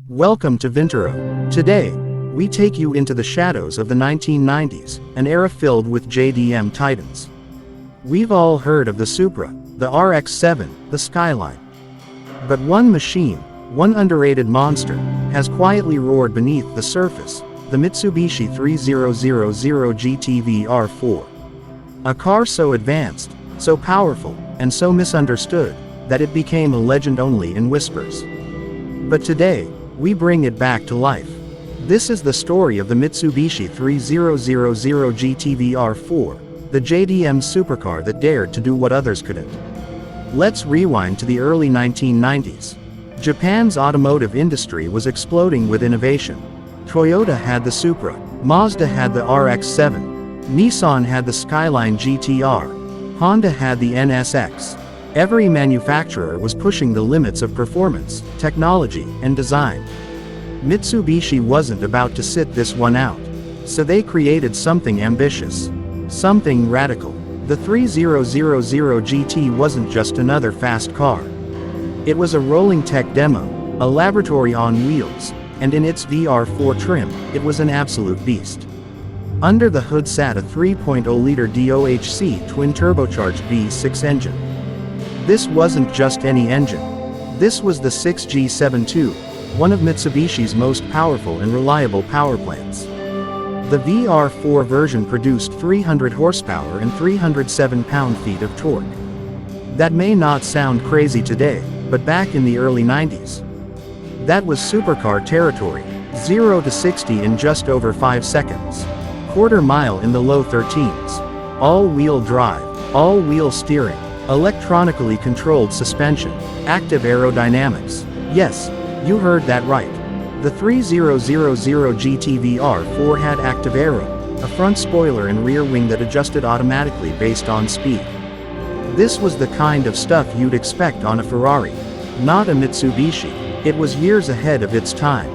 Welcome to Vintoro. Today, we take you into the shadows of the 1990s, an era filled with JDM titans. We've all heard of the Supra, the RX-7, the Skyline. But one machine, one underrated monster, has quietly roared beneath the surface, the Mitsubishi 3000GT VR-4. A car so advanced, so powerful, and so misunderstood, that it became a legend only in whispers. But today, we bring it back to life. This is the story of the Mitsubishi 3000GT VR-4, the JDM supercar that dared to do what others couldn't. Let's rewind to the early 1990s. Japan's automotive industry was exploding with innovation. Toyota had the Supra, Mazda had the RX-7, Nissan had the Skyline GTR, Honda had the NSX. Every manufacturer was pushing the limits of performance, technology, and design. Mitsubishi wasn't about to sit this one out. So they created something ambitious. Something radical. The 3000GT wasn't just another fast car. It was a rolling tech demo, a laboratory on wheels, and in its VR-4 trim, it was an absolute beast. Under the hood sat a 3.0-liter DOHC twin-turbocharged V6 engine. This wasn't just any engine. This was the 6G72, one of Mitsubishi's most powerful and reliable power plants. The VR-4 version produced 300 horsepower and 307 pound-feet of torque. That may not sound crazy today, but back in the early 90s, that was supercar territory. 0 to 60 in just over 5 seconds. Quarter mile in the low 13s. All-wheel drive, all-wheel steering, electronically controlled suspension, active aerodynamics. Yes, you heard that right. The 3000GT VR-4 had active aero, a front spoiler and rear wing that adjusted automatically based on speed. This was the kind of stuff you'd expect on a Ferrari, not a Mitsubishi. It was years ahead of its time.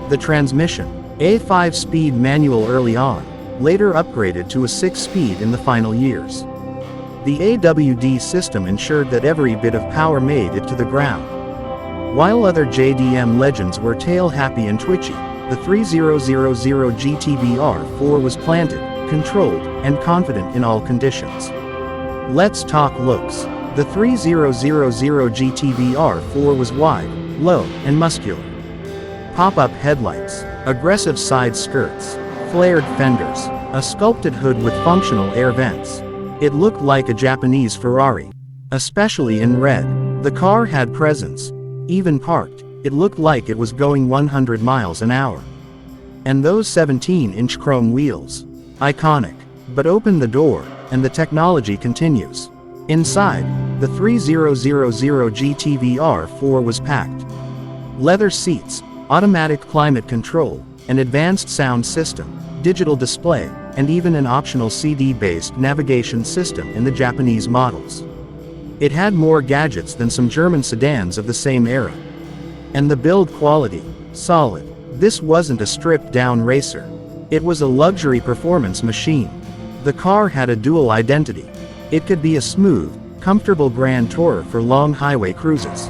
The transmission, a 5-speed manual early on, later upgraded to a 6-speed in the final years. The AWD system ensured that every bit of power made it to the ground. While other JDM legends were tail-happy and twitchy, the 3000GT VR-4 was planted, controlled, and confident in all conditions. Let's talk looks. The 3000GT VR-4 was wide, low, and muscular. Pop-up headlights, aggressive side skirts, flared fenders, a sculpted hood with functional air vents. It looked like a Japanese Ferrari. Especially in red. The car had presence. Even parked, it looked like it was going 100 miles an hour. And those 17-inch chrome wheels. Iconic. But open the door, and the technology continues. Inside, the 3000GT VR-4 was packed. Leather seats, automatic climate control, an advanced sound system, digital display, and even an optional CD-based navigation system in the Japanese models. It had more gadgets than some German sedans of the same era. And the build quality, solid. This wasn't a stripped-down racer. It was a luxury performance machine. The car had a dual identity. It could be a smooth, comfortable grand tourer for long highway cruises.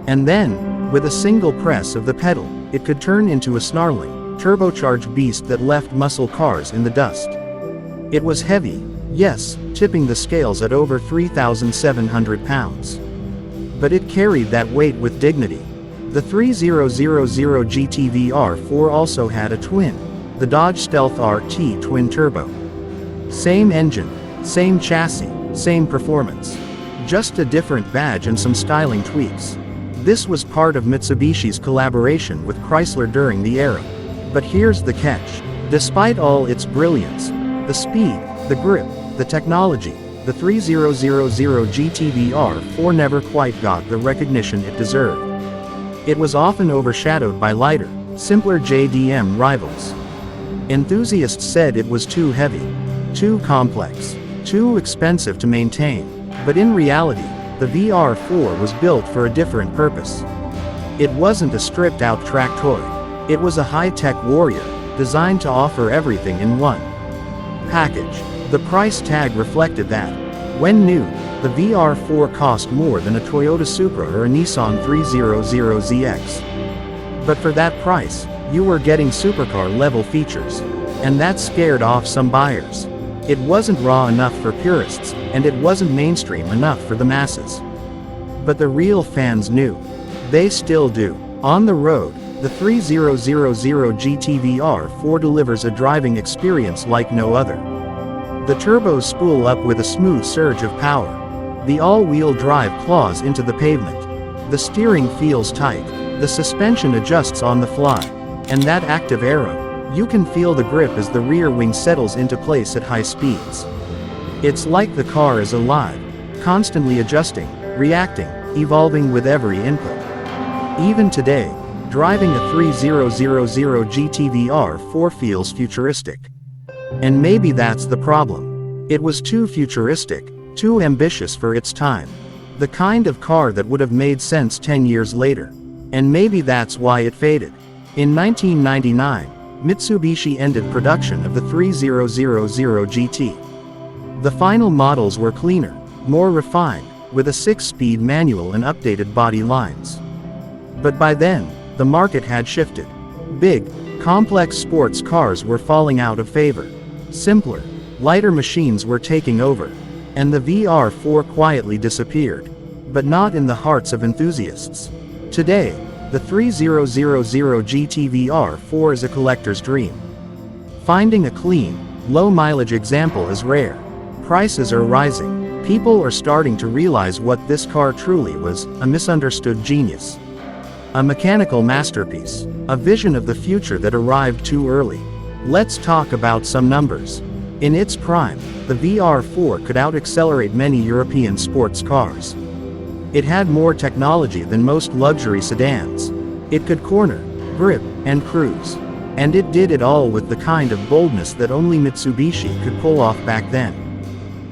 And then, with a single press of the pedal, it could turn into a snarling, turbocharged beast that left muscle cars in the dust. It was heavy, yes, tipping the scales at over 3,700 pounds. But it carried that weight with dignity. The 3000GT VR-4 also had a twin, the Dodge Stealth RT twin-turbo. Same engine, same chassis, same performance. Just a different badge and some styling tweaks. This was part of Mitsubishi's collaboration with Chrysler during the era. But here's the catch. Despite all its brilliance, the speed, the grip, the technology, the 3000GT VR-4 never quite got the recognition it deserved. It was often overshadowed by lighter, simpler JDM rivals. Enthusiasts said it was too heavy, too complex, too expensive to maintain, but in reality, the VR-4 was built for a different purpose. It wasn't a stripped-out track toy. It was a high-tech warrior, designed to offer everything in one package. The price tag reflected that. When new, the VR-4 cost more than a Toyota Supra or a Nissan 300ZX. But for that price, you were getting supercar-level features. And that scared off some buyers. It wasn't raw enough for purists, and it wasn't mainstream enough for the masses. But the real fans knew. They still do. On the road, the 3000GT VR-4 delivers a driving experience like no other. The turbos spool up with a smooth surge of power. The all-wheel drive claws into the pavement. The steering feels tight. The suspension adjusts on the fly. And that active aero. You can feel the grip as the rear wing settles into place at high speeds. It's like the car is alive, constantly adjusting, reacting, evolving with every input. Even today, driving a 3000GT VR-4 feels futuristic. And maybe that's the problem. It was too futuristic, too ambitious for its time. The kind of car that would have made sense 10 years later. And maybe that's why it faded. In 1999, Mitsubishi ended production of the 3000GT. The final models were cleaner, more refined, with a 6-speed manual and updated body lines. But by then, the market had shifted. Big, complex sports cars were falling out of favor. Simpler, lighter machines were taking over. And the VR-4 quietly disappeared. But not in the hearts of enthusiasts. Today, the 3000GT VR-4 is a collector's dream. Finding a clean, low-mileage example is rare. Prices are rising. People are starting to realize what this car truly was, a misunderstood genius. A mechanical masterpiece. A vision of the future that arrived too early. Let's talk about some numbers. In its prime, the VR-4 could out-accelerate many European sports cars. It had more technology than most luxury sedans. It could corner, grip, and cruise. And it did it all with the kind of boldness that only Mitsubishi could pull off back then.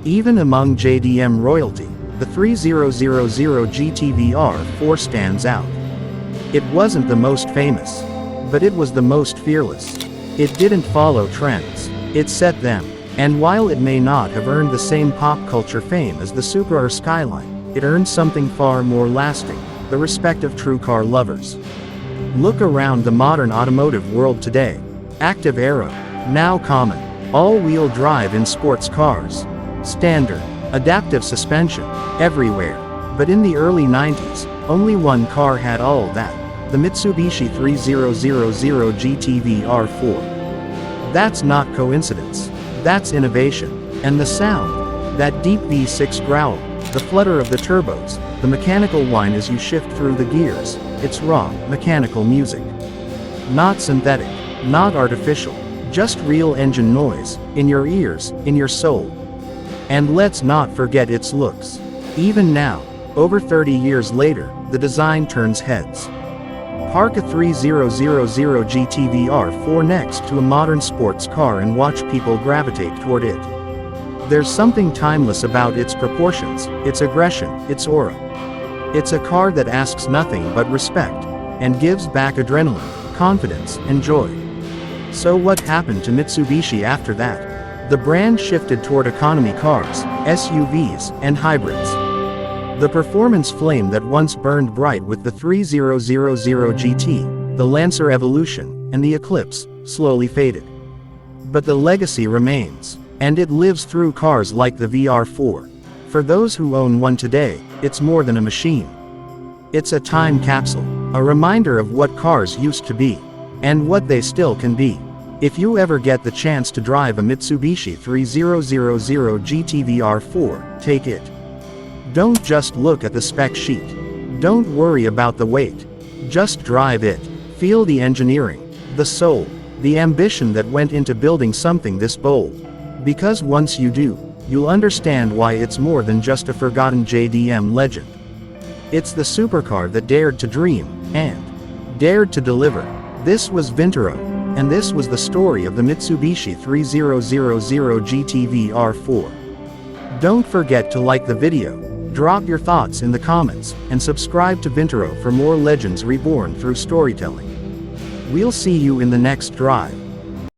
Even among JDM royalty, the 3000GT VR-4 stands out. It wasn't the most famous. But it was the most fearless. It didn't follow trends. It set them. And while it may not have earned the same pop culture fame as the Supra or Skyline, it earned something far more lasting, the respect of true car lovers. Look around the modern automotive world today. Active aero, now common. All-wheel drive in sports cars. Standard. Adaptive suspension, everywhere. But in the early 90s, only one car had all that. The Mitsubishi 3000GT VR-4. That's not coincidence. That's innovation. And the sound. That deep V6 growl. The flutter of the turbos. The mechanical whine as you shift through the gears. It's raw, mechanical music. Not synthetic. Not artificial. Just real engine noise. In your ears, in your soul. And let's not forget its looks. Even now, over 30 years later, the design turns heads. Park a 3000GT VR-4 next to a modern sports car and watch people gravitate toward it. There's something timeless about its proportions, its aggression, its aura. It's a car that asks nothing but respect, and gives back adrenaline, confidence, and joy. So what happened to Mitsubishi after that? The brand shifted toward economy cars, SUVs, and hybrids. The performance flame that once burned bright with the 3000GT, the Lancer Evolution, and the Eclipse, slowly faded. But the legacy remains, and it lives through cars like the VR-4. For those who own one today, it's more than a machine. It's a time capsule, a reminder of what cars used to be, and what they still can be. If you ever get the chance to drive a Mitsubishi 3000GT VR-4, take it. Don't just look at the spec sheet. Don't worry about the weight. Just drive it. Feel the engineering, the soul, the ambition that went into building something this bold. Because once you do, you'll understand why it's more than just a forgotten JDM legend. It's the supercar that dared to dream, and dared to deliver. This was Vintoro, and this was the story of the Mitsubishi 3000GT VR-4. Don't forget to like the video, drop your thoughts in the comments, and subscribe to Vintoro for more legends reborn through storytelling. We'll see you in the next drive.